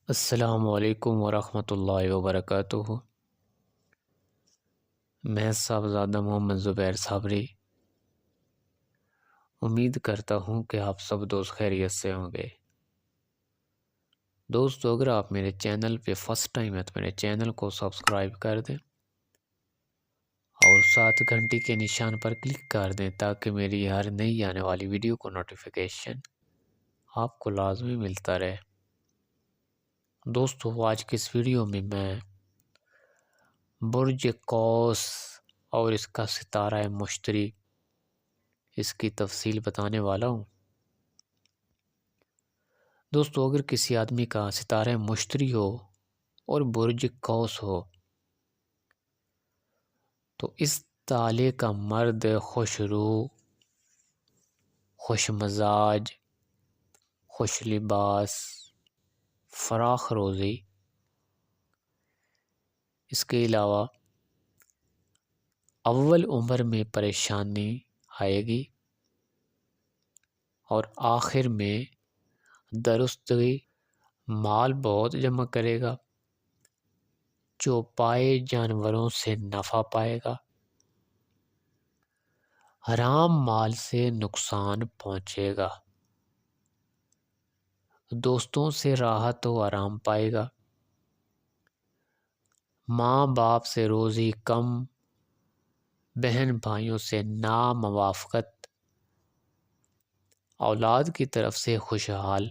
السلام علیکم ورحمۃ اللہ وبرکاتہ۔ میں صاحبزادہ محمد زبیر صابری امید کرتا ہوں کہ آپ سب دوست خیریت سے ہوں گے۔ دوستو، اگر آپ میرے چینل پہ فرسٹ ٹائم ہے تو میرے چینل کو سبسکرائب کر دیں اور ساتھ گھنٹی کے نشان پر کلک کر دیں تاکہ میری ہر نئی آنے والی ویڈیو کو نوٹیفیکیشن آپ کو لازمی ملتا رہے۔ دوستو، آج کی اس ویڈیو میں برج قوس اور اس کا ستارہ مشتری اس کی تفصیل بتانے والا ہوں۔ دوستو، اگر کسی آدمی کا ستارہ مشتری ہو اور برج قوس ہو تو اس تالے کا مرد خوش روح، خوش مزاج، خوش لباس، فراخ روزی، اس کے علاوہ اول عمر میں پریشانی آئے گی اور آخر میں درستگی، مال بہت جمع کرے گا، چوپائے جانوروں سے نفع پائے گا، حرام مال سے نقصان پہنچے گا، دوستوں سے راحت و آرام پائے گا، ماں باپ سے روزی کم، بہن بھائیوں سے ناموافقت، اولاد کی طرف سے خوشحال،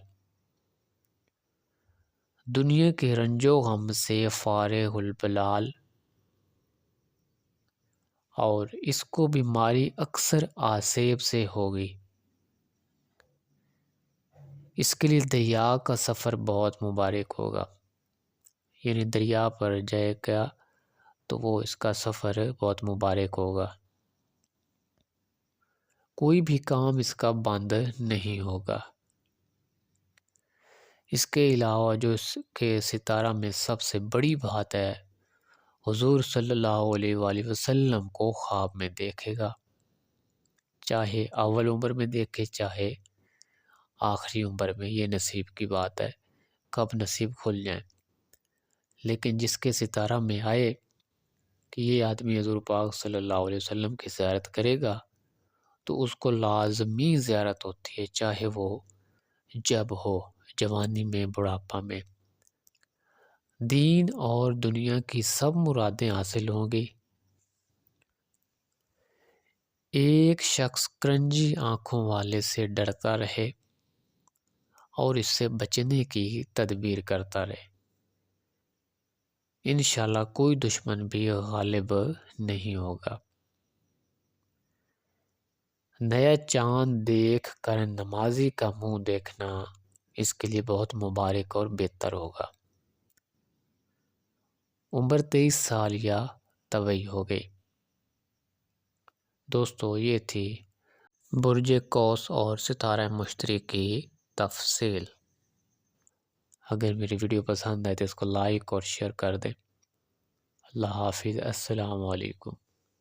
دنیا کے رنج و غم سے فارغ البلال، اور اس کو بیماری اکثر آسیب سے ہوگی۔ اس کے لیے دریا کا سفر بہت مبارک ہوگا، یعنی دریا پر جائے گا تو وہ اس کا سفر بہت مبارک ہوگا، کوئی بھی کام اس کا بند نہیں ہوگا۔ اس کے علاوہ جو اس کے ستارہ میں سب سے بڑی بات ہے، حضور صلی اللہ علیہ وآلہ وسلم کو خواب میں دیکھے گا، چاہے اول عمر میں دیکھے چاہے آخری عمر میں، یہ نصیب کی بات ہے، کب نصیب کھل جائیں۔ لیکن جس کے ستارہ میں آئے کہ یہ آدمی حضور پاک صلی اللہ علیہ وسلم کی زیارت کرے گا تو اس کو لازمی زیارت ہوتی ہے، چاہے وہ جب ہو، جوانی میں، بڑھاپا میں، دین اور دنیا کی سب مرادیں حاصل ہوں گی۔ ایک شخص کرنجی آنکھوں والے سے ڈرتا رہے اور اس سے بچنے کی تدبیر کرتا رہے، انشاءاللہ کوئی دشمن بھی غالب نہیں ہوگا۔ نیا چاند دیکھ کر نمازی کا منہ دیکھنا اس کے لیے بہت مبارک اور بہتر ہوگا۔ عمر 23 سال یا طویل ہو گئی۔ دوستو، یہ تھی برج قوس اور ستارہ مشتری کی تفصیل۔ اگر میری ویڈیو پسند آئے تو اس کو لائک اور شیئر کر دیں۔ اللہ حافظ، السلام علیکم۔